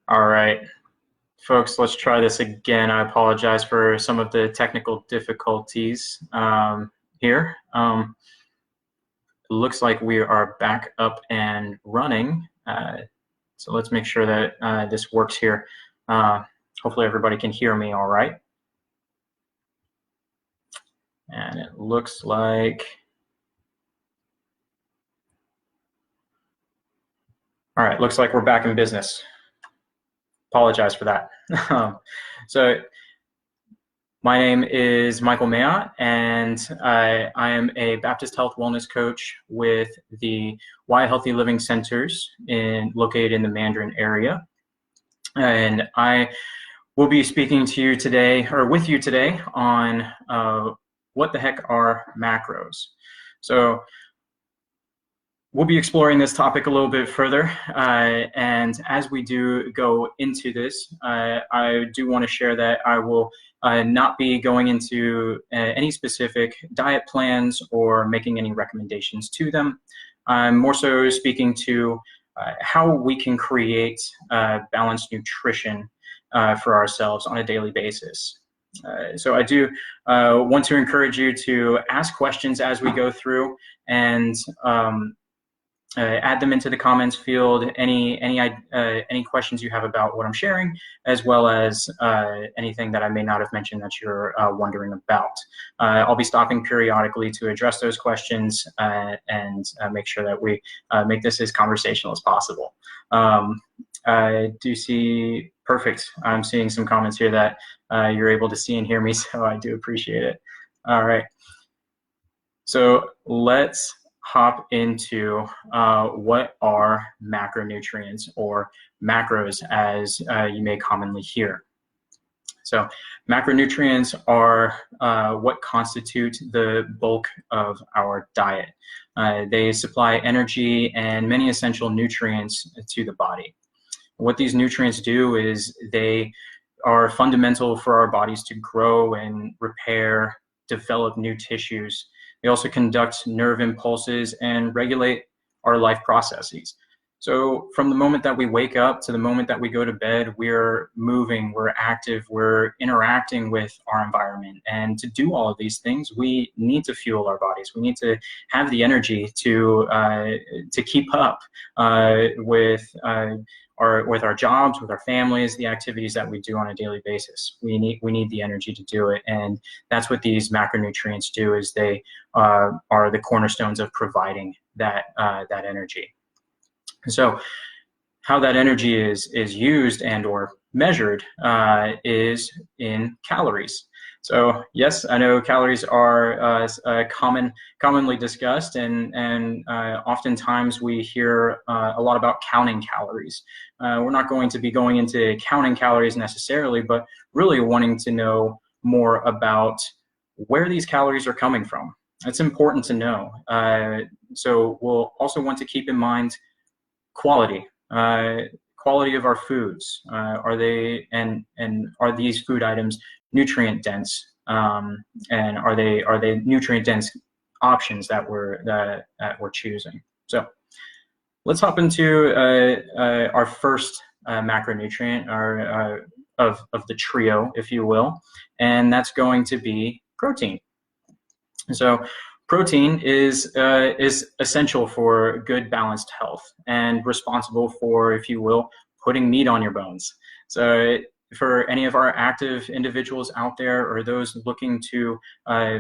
All right, folks, let's try this again. I apologize for some of the technical difficulties here. It looks like we are back up and running. So let's make sure that this works here. Hopefully everybody can hear me all right. And it looks like, all right, looks like we're back in business. Apologize for that. So my name is Michael Mayotte, and I am a Baptist Health Wellness Coach with the Why Healthy Living Centers located in the Mandarin area. And I will be speaking to you today, or with you today, on what the heck are macros. So we'll be exploring this topic a little bit further, and as we do go into this, I do want to share that I will not be going into any specific diet plans or making any recommendations to them. I'm more so speaking to how we can create balanced nutrition for ourselves on a daily basis. So I do want to encourage you to ask questions as we go through, and add them into the comments field, any questions you have about what I'm sharing, as well as anything that I may not have mentioned that you're wondering about. I'll be stopping periodically to address those questions and make sure that we make this as conversational as possible. I do see, perfect, I'm seeing some comments here that you're able to see and hear me, so I do appreciate it. All right, so let's hop into what are macronutrients, or macros as you may commonly hear. So macronutrients are what constitute the bulk of our diet. They supply energy and many essential nutrients to the body. What these nutrients do is they are fundamental for our bodies to grow and repair, develop new tissues. They also conduct nerve impulses and regulate our life processes. So from the moment that we wake up to the moment that we go to bed, we're moving, we're active, we're interacting with our environment. And to do all of these things, we need to fuel our bodies. We need to have the energy to keep up with our jobs, with our families, the activities that we do on a daily basis. We need the energy to do it, and that's what these macronutrients do. Is they are the cornerstones of providing that energy. So, how that energy is used and or measured is in calories. So yes, I know calories are commonly discussed, and oftentimes we hear a lot about counting calories. We're not going to be going into counting calories necessarily, but really wanting to know more about where these calories are coming from. It's important to know. So we'll also want to keep in mind quality. Quality of our foods. Are they and are these food items nutrient dense? And are they nutrient dense options that we're choosing? So let's hop into our first macronutrient, of the trio, if you will, and that's going to be protein. So protein is essential for good balanced health and responsible for, if you will, putting meat on your bones. So for any of our active individuals out there, or those looking to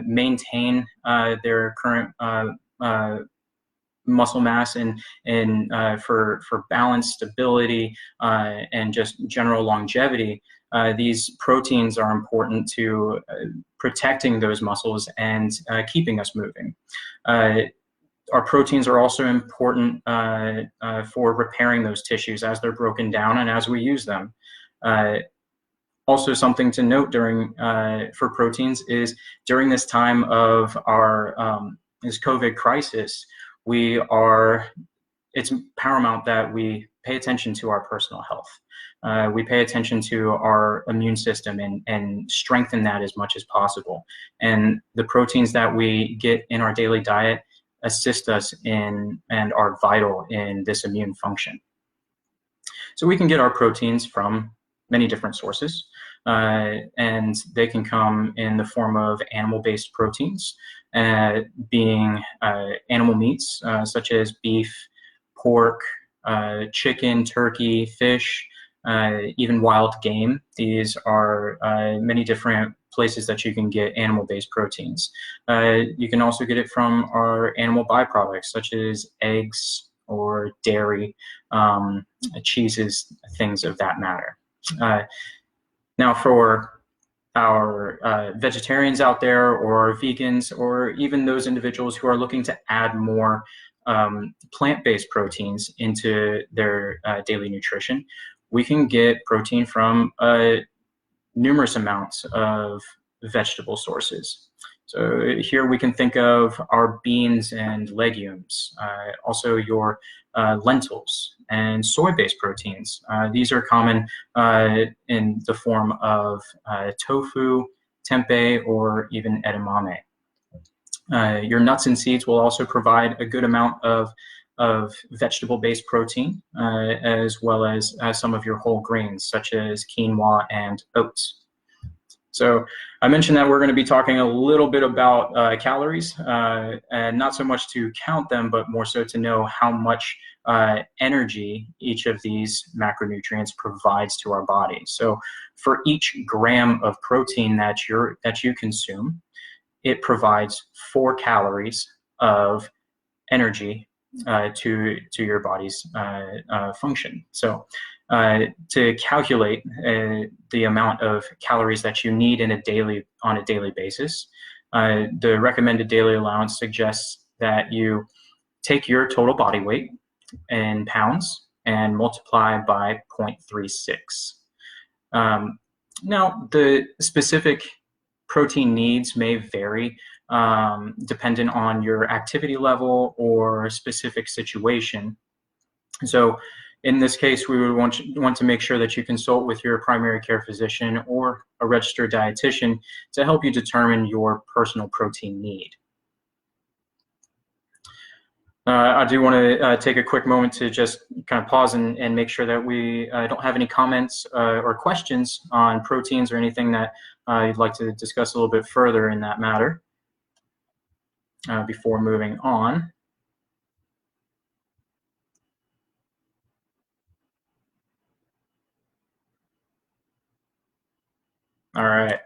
maintain their current muscle mass and for balance, stability, and just general longevity, these proteins are important to protecting those muscles and keeping us moving. Our proteins are also important for repairing those tissues as they're broken down and as we use them. Also, something to note for proteins is during this time of our this COVID crisis, it's paramount that we pay attention to our personal health. We pay attention to our immune system and strengthen that as much as possible. And the proteins that we get in our daily diet assist us in and are vital in this immune function. So we can get our proteins from many different sources, and they can come in the form of animal-based proteins, being animal meats such as beef, pork, chicken, turkey, fish, even wild game. These are many different places that you can get animal-based proteins. You can also get it from our animal byproducts, such as eggs or dairy, cheeses, things of that matter. Now, for our vegetarians out there, or vegans, or even those individuals who are looking to add more plant-based proteins into their daily nutrition, we can get protein from numerous amounts of vegetable sources. So here we can think of our beans and legumes, also your lentils and soy-based proteins. These are common in the form of tofu, tempeh, or even edamame. Your nuts and seeds will also provide a good amount of vegetable-based protein, as well as some of your whole grains, such as quinoa and oats. So I mentioned that we're going to be talking a little bit about calories, and not so much to count them, but more so to know how much energy each of these macronutrients provides to our body. So for each gram of protein that you consume, it provides 4 calories of energy to your body's function. So to calculate the amount of calories that you need on a daily basis, the recommended daily allowance suggests that you take your total body weight in pounds and multiply by 0.36. Now, the specific protein needs may vary dependent on your activity level or specific situation. So in this case, we would want to make sure that you consult with your primary care physician or a registered dietitian to help you determine your personal protein need. I do want to take a quick moment to just kind of pause and make sure that we don't have any comments or questions on proteins or anything that you'd like to discuss a little bit further in that matter before moving on. All right.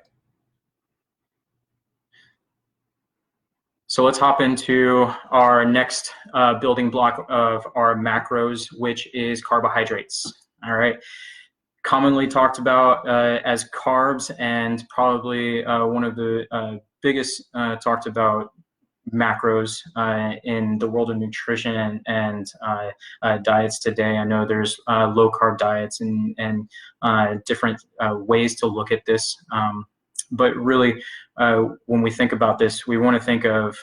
So let's hop into our next building block of our macros, which is carbohydrates. All right. Commonly talked about as carbs, and probably one of the biggest talked about macros in the world of nutrition and diets today. I know there's low carb diets and different ways to look at this. But really, when we think about this, we want to think of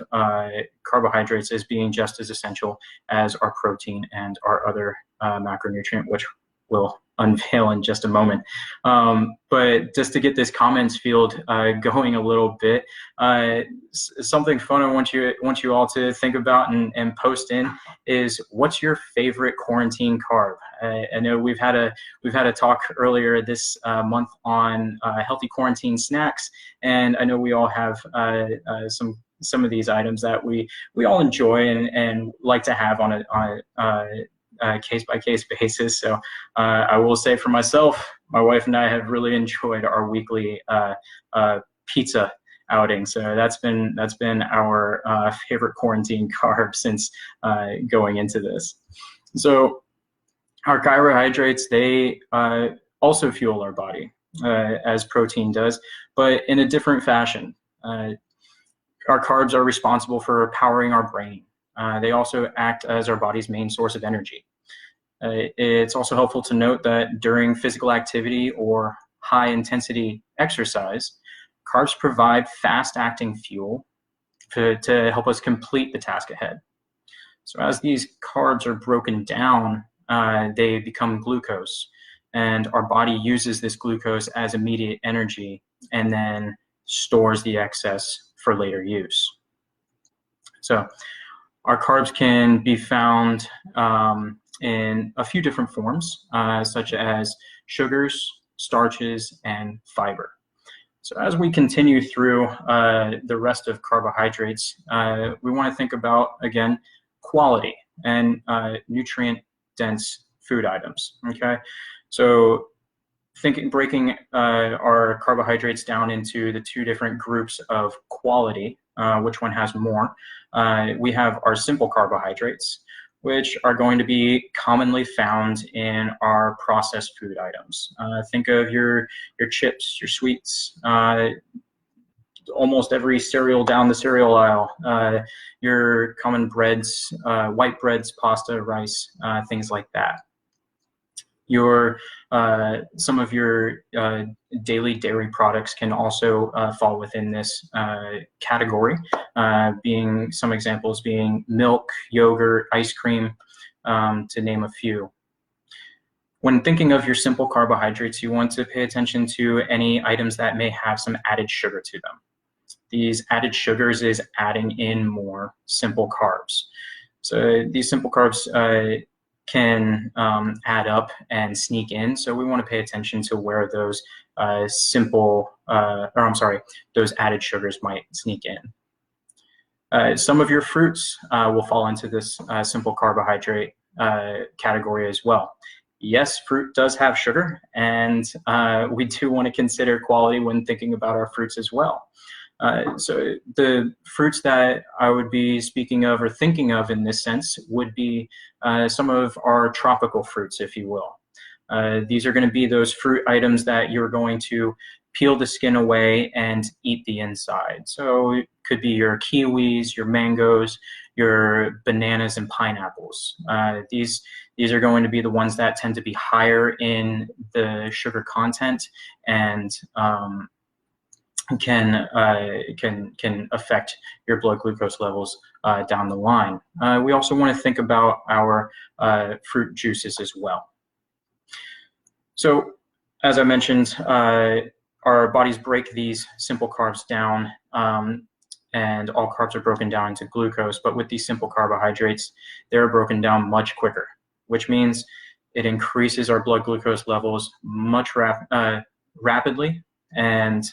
carbohydrates as being just as essential as our protein and our other macronutrient, which we'll unveil in just a moment. But just to get this comments field going a little bit, something fun I want you all to think about and post in is, what's your favorite quarantine carb? I know we've had a talk earlier this month on healthy quarantine snacks, and I know we all have some of these items that we all enjoy and like to have on a case-by-case basis. So I will say for myself, my wife and I have really enjoyed our weekly pizza outing. So that's been our favorite quarantine carb since going into this. So our carbohydrates, they also fuel our body as protein does, but in a different fashion. Our carbs are responsible for powering our brain. They also act as our body's main source of energy. It's also helpful to note that during physical activity or high-intensity exercise, carbs provide fast-acting fuel to help us complete the task ahead. So as these carbs are broken down, they become glucose, and our body uses this glucose as immediate energy and then stores the excess for later use. So our carbs can be found in a few different forms, such as sugars, starches, and fiber. So as we continue through the rest of carbohydrates, we want to think about, again, quality and nutrient-dense food items, okay? So breaking our carbohydrates down into the two different groups of quality, which one has more, we have our simple carbohydrates, which are going to be commonly found in our processed food items. Think of your chips, your sweets, almost every cereal down the cereal aisle, your common breads, white breads, pasta, rice, things like that. Some of your daily dairy products can also fall within this category, being some examples being milk, yogurt, ice cream, to name a few. When thinking of your simple carbohydrates, you want to pay attention to any items that may have some added sugar to them. These added sugars is adding in more simple carbs. So these simple carbs can add up and sneak in. So we want to pay attention to where those those added sugars might sneak in. Some of your fruits will fall into this simple carbohydrate category as well. Yes, fruit does have sugar, and we do want to consider quality when thinking about our fruits as well. So the fruits that I would be speaking of or thinking of in this sense would be some of our tropical fruits, if you will. These are going to be those fruit items that you're going to peel the skin away and eat the inside. So it could be your kiwis, your mangoes, your bananas and pineapples. These are going to be the ones that tend to be higher in the sugar content and can affect your blood glucose levels down the line. We also want to think about our fruit juices as well. So, as I mentioned, our bodies break these simple carbs down, and all carbs are broken down into glucose. But with these simple carbohydrates, they're broken down much quicker, which means it increases our blood glucose levels much rapidly, and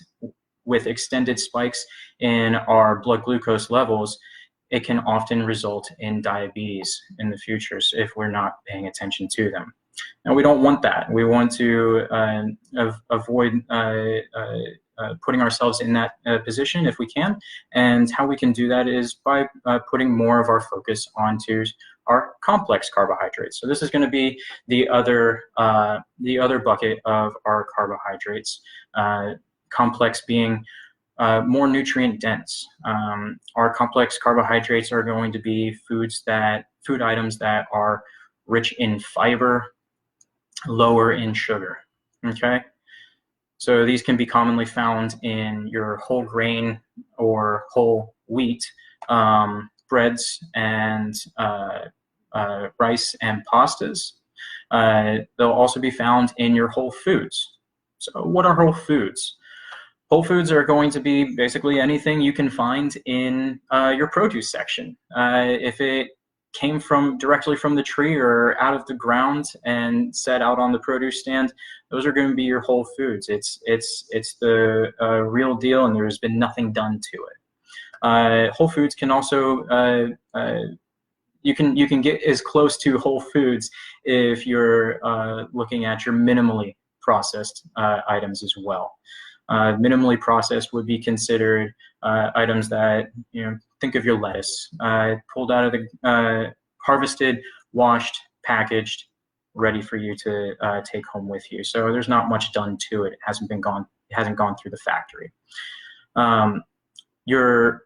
with extended spikes in our blood glucose levels, it can often result in diabetes in the future if we're not paying attention to them. And we don't want that. We want to avoid putting ourselves in that position if we can. And how we can do that is by putting more of our focus onto our complex carbohydrates. So this is going to be the other bucket of our carbohydrates. Complex being more nutrient dense. Our complex carbohydrates are going to be food items that are rich in fiber, lower in sugar. Okay, so these can be commonly found in your whole grain or whole wheat breads and rice and pastas. They'll also be found in your whole foods. So what are whole foods? Whole foods are going to be basically anything you can find in your produce section. If it came directly from the tree or out of the ground and set out on the produce stand, those are going to be your whole foods. It's the real deal, and there's been nothing done to it. Whole foods can also you can get as close to whole foods if you're looking at your minimally processed items as well. Minimally processed would be considered items that, think of your lettuce, pulled out of the harvested, washed, packaged, ready for you to take home with you. So there's not much done to it. It hasn't gone through the factory. Your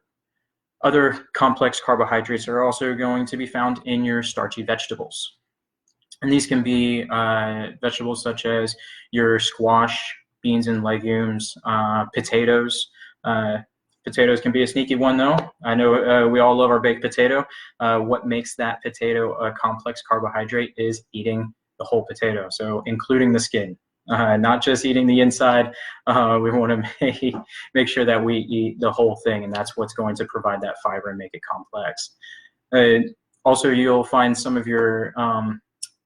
other complex carbohydrates are also going to be found in your starchy vegetables. And these can be vegetables such as your squash, beans and legumes, potatoes. Potatoes can be a sneaky one, though. I know we all love our baked potato. What makes that potato a complex carbohydrate is eating the whole potato, so including the skin, not just eating the inside. We want to make sure that we eat the whole thing, and that's what's going to provide that fiber and make it complex. Also, you'll find some of your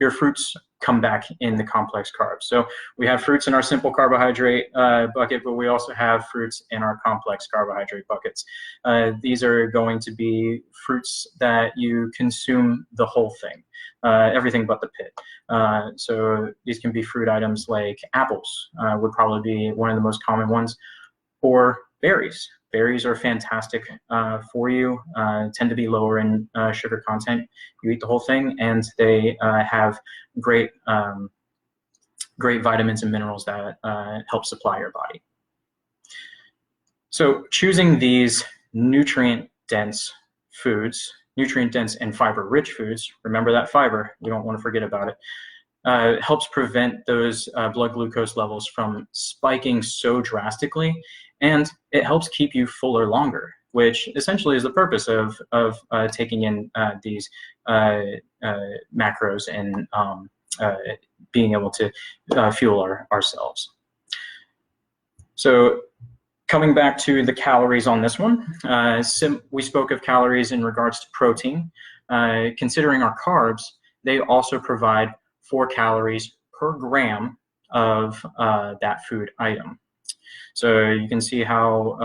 your fruits come back in the complex carbs. So we have fruits in our simple carbohydrate bucket, but we also have fruits in our complex carbohydrate buckets. These are going to be fruits that you consume the whole thing, everything but the pit. So these can be fruit items like apples would probably be one of the most common ones, or berries. Berries are fantastic for you, tend to be lower in sugar content. You eat the whole thing, and they have great, great vitamins and minerals that help supply your body. So choosing these nutrient-dense foods, nutrient-dense and fiber-rich foods, remember that fiber, you don't want to forget about it, helps prevent those blood glucose levels from spiking so drastically, and it helps keep you fuller longer, which essentially is the purpose of taking in these macros and being able to fuel ourselves. So coming back to the calories on this one, we spoke of calories in regards to protein. Considering our carbs, they also provide 4 calories per gram of that food item. So you can see how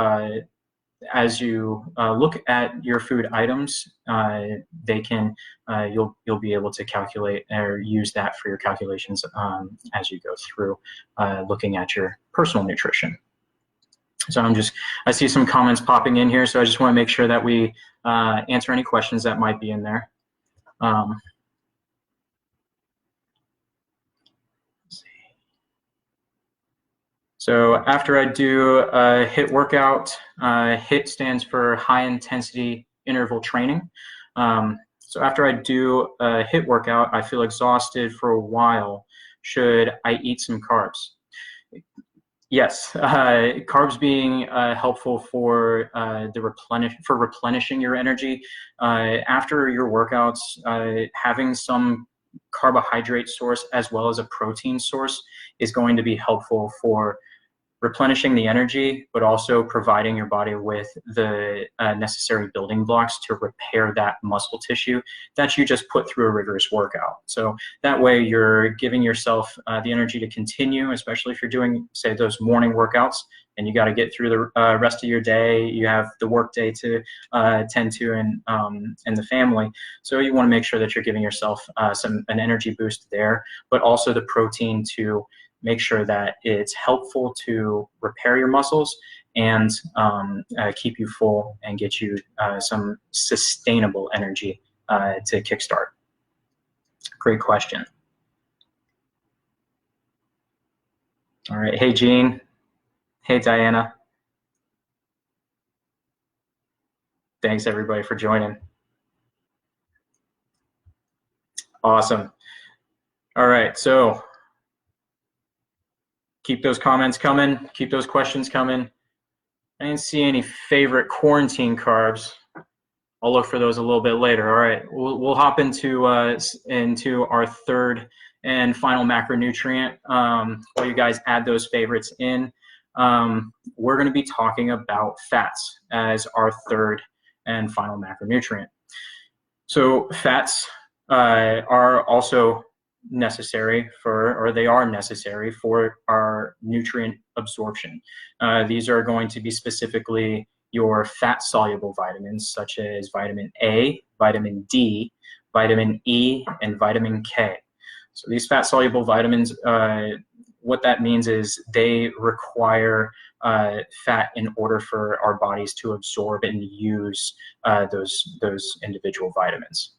as you look at your food items, they can you'll be able to calculate or use that for your calculations as you go through looking at your personal nutrition. So I see some comments popping in here, so I just want to make sure that we answer any questions that might be in there. So after I do a HIIT workout, HIIT stands for high intensity interval training. So after I do a HIIT workout, I feel exhausted for a while. Should I eat some carbs? Yes, carbs being helpful for replenishing your energy. After your workouts, having some carbohydrate source as well as a protein source is going to be helpful for replenishing the energy, but also providing your body with the necessary building blocks to repair that muscle tissue that you just put through a rigorous workout. So that way you're giving yourself the energy to continue, especially if you're doing, say, those morning workouts and you got to get through the rest of your day. You have the work day to tend to and the family. So you want to make sure that you're giving yourself an energy boost there, but also the protein to make sure that it's helpful to repair your muscles and keep you full and get you some sustainable energy to kickstart. Great question. All right. Hey, Jean. Hey, Diana. Thanks, everybody, for joining. Awesome. All right. So keep those comments coming. Keep those questions coming. I didn't see any favorite quarantine carbs. I'll look for those a little bit later. All right, we'll hop into our third and final macronutrient. While you guys add those favorites in, we're going to be talking about fats as our third and final macronutrient. So fats are also necessary they are necessary for our nutrient absorption. These are going to be specifically your fat-soluble vitamins, such as vitamin A, vitamin D, vitamin E, and vitamin K. So these fat-soluble vitamins, what that means is they require fat in order for our bodies to absorb and use those individual vitamins.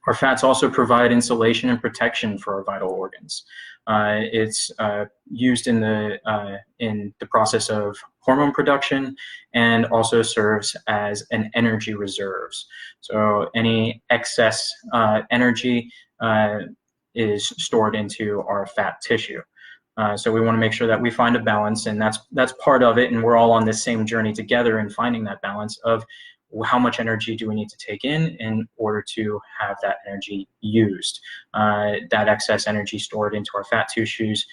Our fats also provide insulation and protection for our vital organs. It's used in the process of hormone production and also serves as an energy reserves. So any excess energy is stored into our fat tissue. So we want to make sure that we find a balance, and that's part of it, and we're all on this same journey together in finding that balance of how much energy do we need to take in order to have that energy used. That excess energy stored into our fat tissues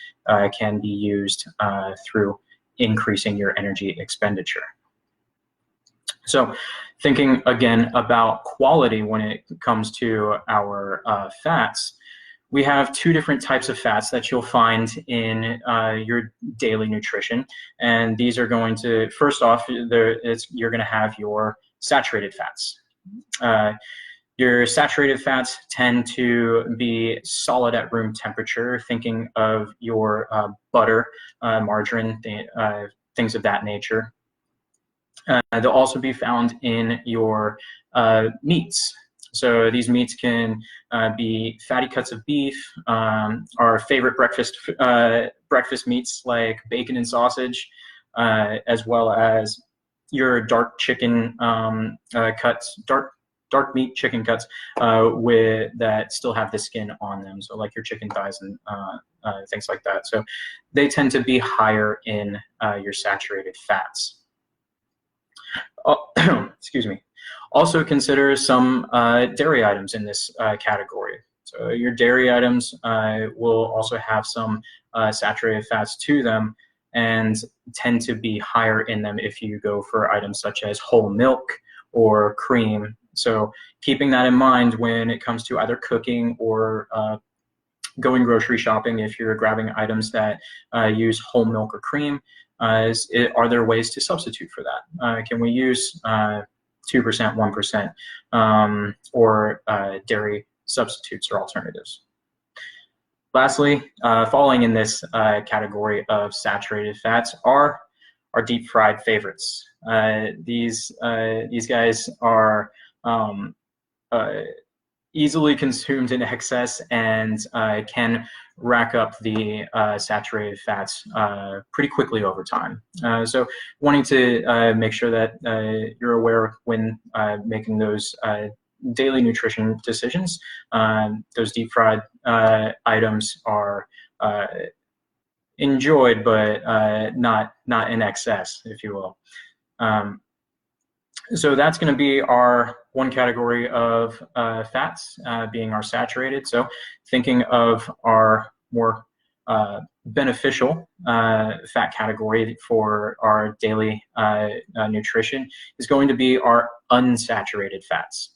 can be used through increasing your energy expenditure. So thinking again about quality when it comes to our fats, we have two different types of fats that you'll find in your daily nutrition, and these are going to, first off, you're going to have your saturated fats. Your saturated fats tend to be solid at room temperature, thinking of your butter, margarine, things of that nature. They'll also be found in your meats. So these meats can be fatty cuts of beef, our favorite breakfast meats like bacon and sausage, as well as your dark chicken cuts, dark meat chicken cuts that still have the skin on them. So like your chicken thighs and things like that. So they tend to be higher in your saturated fats. Oh, excuse me. Also consider some dairy items in this category. So your dairy items will also have some saturated fats to them and tend to be higher in them if you go for items such as whole milk or cream. So keeping that in mind when it comes to either cooking or going grocery shopping, if you're grabbing items that use whole milk or cream, are there ways to substitute for that? Can we use 2%, 1%, or dairy substitutes or alternatives? Lastly, falling in this category of saturated fats are our deep fried favorites. These guys are easily consumed in excess and can rack up the saturated fats pretty quickly over time. So wanting to make sure that you're aware when making those daily nutrition decisions, those deep fried items are enjoyed, but not in excess, if you will. So that's going to be our one category of fats, being our saturated. So thinking of our more beneficial fat category for our daily nutrition is going to be our unsaturated fats.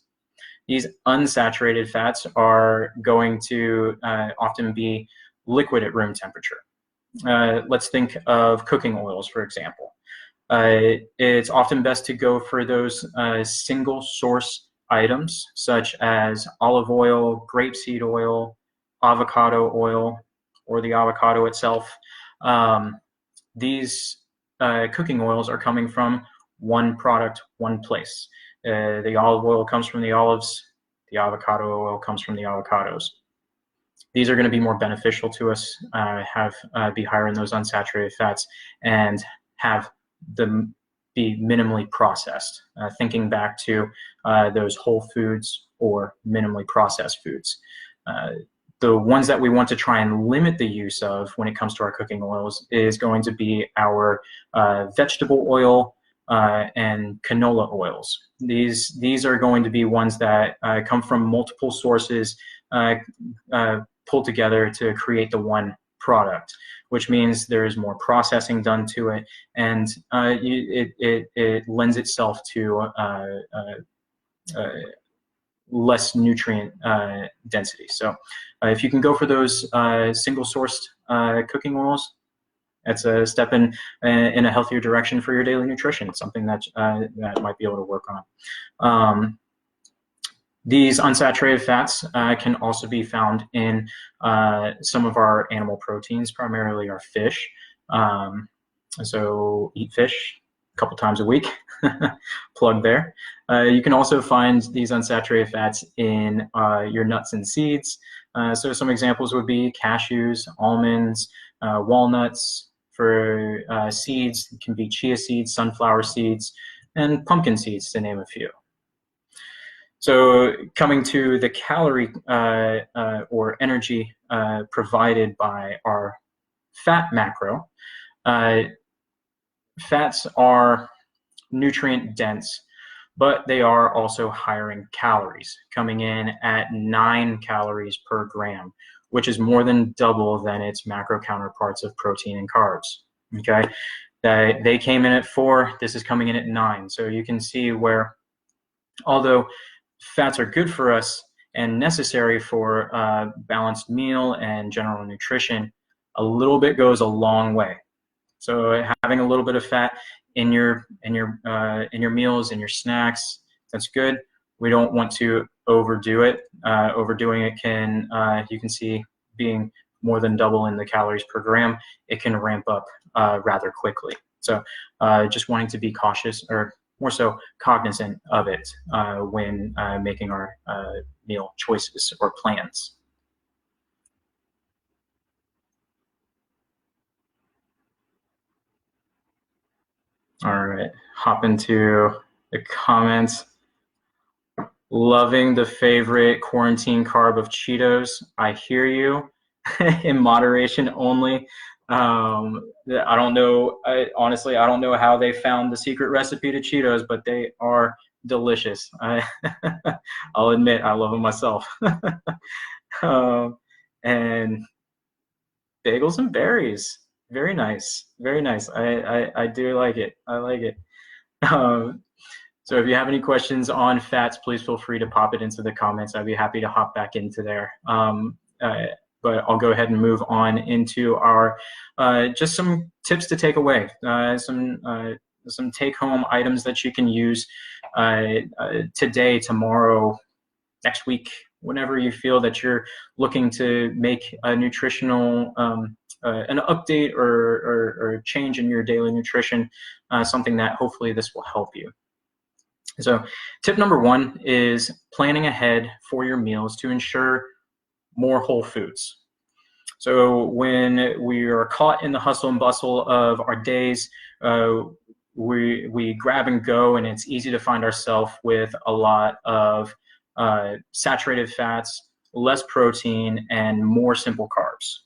These unsaturated fats are going to often be liquid at room temperature. Let's think of cooking oils, for example. It's often best to go for those single source items such as olive oil, grapeseed oil, avocado oil, or the avocado itself. These cooking oils are coming from one product, one place. The olive oil comes from the olives, the avocado oil comes from the avocados. These are going to be more beneficial to us, be higher in those unsaturated fats, and have them be minimally processed. Thinking back to those whole foods or minimally processed foods. The ones that we want to try and limit the use of when it comes to our cooking oils is going to be our vegetable oil and canola oils. These are going to be ones that come from multiple sources pulled together to create the one product, which means there is more processing done to it, and it lends itself to less nutrient density. So if you can go for those single-sourced cooking oils, that's a step in a healthier direction for your daily nutrition. It's something that that might be able to work on. These unsaturated fats can also be found in some of our animal proteins, primarily our fish. So eat fish a couple times a week, plug there. You can also find these unsaturated fats in your nuts and seeds. So some examples would be cashews, almonds, walnuts. For seeds, it can be chia seeds, sunflower seeds, and pumpkin seeds, to name a few. So coming to the calorie or energy provided by our fat macro, fats are nutrient dense, but they are also higher in calories, coming in at 9 calories per gram, which is more than double than its macro counterparts of protein and carbs. Okay, they came in at 4. This is coming in at 9. So you can see where, although fats are good for us, and necessary for a balanced meal and general nutrition, a little bit goes a long way. So having a little bit of fat in your meals, in your snacks, that's good. We don't want to overdo it. Overdoing it can, you can see, being more than double in the calories per gram, it can ramp up rather quickly. So just wanting to be cautious, or more so cognizant of it when making our meal choices or plans. All right, hop into the comments. Loving the favorite quarantine carb of Cheetos. I hear you. In moderation only. I don't know. Honestly, I don't know how they found the secret recipe to Cheetos, but they are delicious. I'll admit, I love them myself. And bagels and berries. Very nice. Very nice. I do like it. I like it. Um, so if you have any questions on fats, please feel free to pop it into the comments. I'd be happy to hop back into there. But I'll go ahead and move on into our just some tips to take away, some take-home items that you can use today, tomorrow, next week, whenever you feel that you're looking to make a nutritional an update or change in your daily nutrition, something that hopefully this will help you. So tip number one is planning ahead for your meals to ensure more whole foods. So when we are caught in the hustle and bustle of our days, we grab and go, and it's easy to find ourselves with a lot of saturated fats, less protein, and more simple carbs.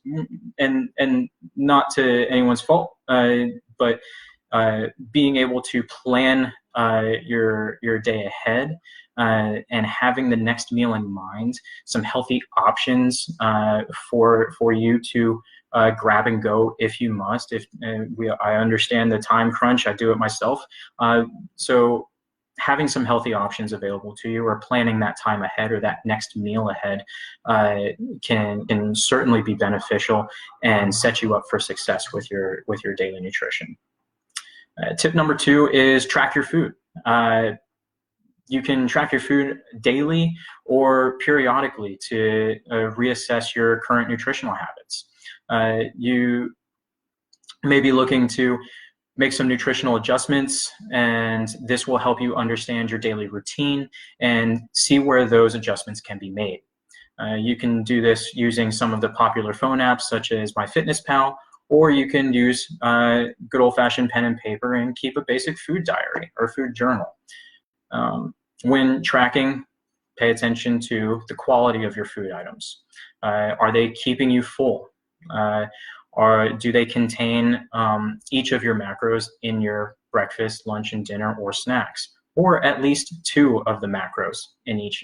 And not to anyone's fault, but being able to plan your day ahead and having the next meal in mind, some healthy options for you to grab and go if you must. I understand the time crunch, I do it myself. So having some healthy options available to you, or planning that time ahead or that next meal ahead, can certainly be beneficial and set you up for success with your daily nutrition. Tip number two is track your food. You can track your food daily or periodically to reassess your current nutritional habits. You may be looking to make some nutritional adjustments, and this will help you understand your daily routine and see where those adjustments can be made. You can do this using some of the popular phone apps such as MyFitnessPal, or you can use good old-fashioned pen and paper and keep a basic food diary or food journal. When tracking, pay attention to the quality of your food items. Are they keeping you full? Or do they contain each of your macros in your breakfast, lunch, and dinner, or snacks, or at least 2 of the macros in each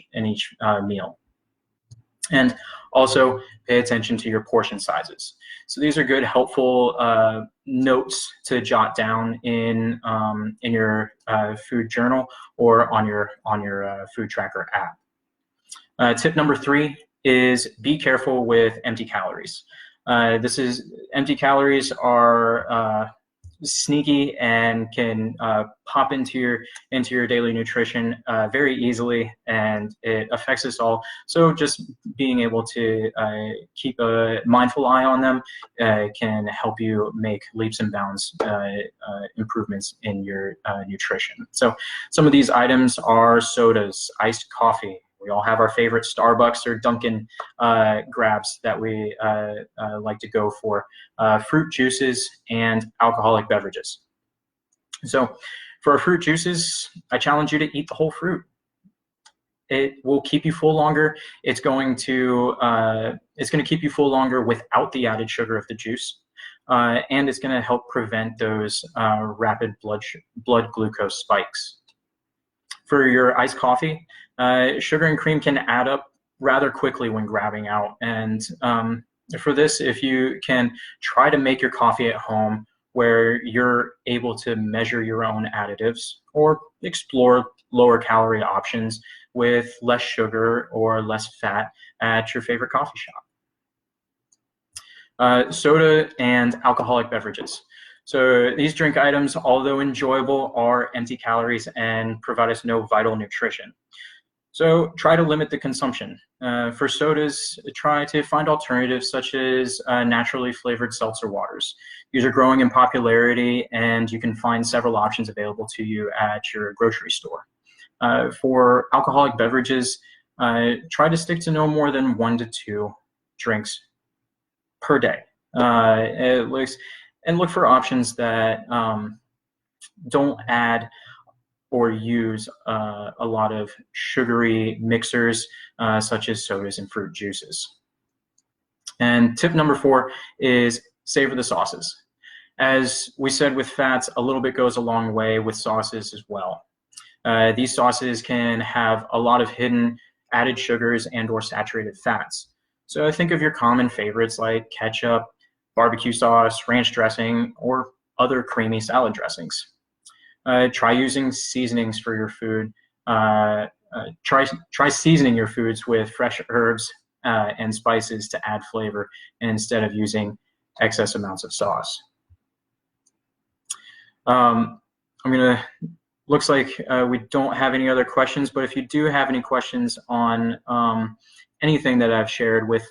meal? And also pay attention to your portion sizes. So these are good, helpful notes to jot down in your food journal or on your food tracker app. Tip number 3 is be careful with empty calories. Empty calories are sneaky and can pop into your daily nutrition very easily, and it affects us all. So just being able to keep a mindful eye on them can help you make leaps and bounds improvements in your nutrition. So some of these items are sodas, iced coffee. We all have our favorite Starbucks or Dunkin' grabs that we like to go for, fruit juices, and alcoholic beverages. So for our fruit juices, I challenge you to eat the whole fruit. It will keep you full longer. It's going to keep you full longer without the added sugar of the juice, and it's going to help prevent those rapid blood glucose spikes. For your iced coffee, sugar and cream can add up rather quickly when grabbing out. And for this, if you can try to make your coffee at home where you're able to measure your own additives or explore lower calorie options with less sugar or less fat at your favorite coffee shop. Soda and alcoholic beverages. So these drink items, although enjoyable, are empty calories and provide us no vital nutrition. So try to limit the consumption. For sodas, try to find alternatives such as naturally flavored seltzer waters. These are growing in popularity, and you can find several options available to you at your grocery store. For alcoholic beverages, try to stick to no more than 1 to 2 drinks per day. And look for options that don't add or use a lot of sugary mixers such as sodas and fruit juices. And tip number 4 is savor the sauces. As we said with fats, a little bit goes a long way with sauces as well. These sauces can have a lot of hidden added sugars and or saturated fats. So think of your common favorites like ketchup, barbecue sauce, ranch dressing, or other creamy salad dressings. Try using seasonings for your food. Try seasoning your foods with fresh herbs and spices to add flavor instead of using excess amounts of sauce. Looks like we don't have any other questions, but if you do have any questions on anything that I've shared with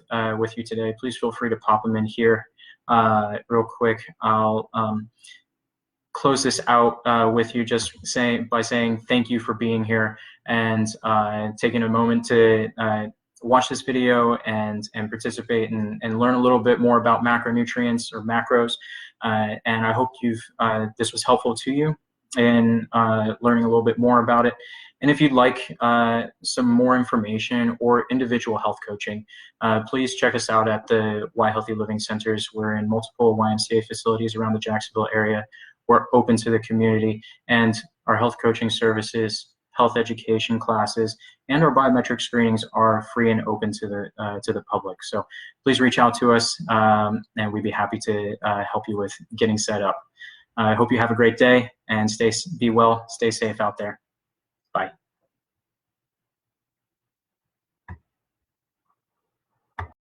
you today, please feel free to pop them in here real quick. I'll close this out with you just by saying thank you for being here and taking a moment to watch this video and participate and learn a little bit more about macronutrients or macros. And I hope this was helpful to you in learning a little bit more about it. And if you'd like some more information or individual health coaching, please check us out at the Y Healthy Living Centers. We're in multiple YMCA facilities around the Jacksonville area. We're open to the community, and our health coaching services, health education classes, and our biometric screenings are free and open to the public. So please reach out to us, and we'd be happy to help you with getting set up. I hope you have a great day, and be well, stay safe out there.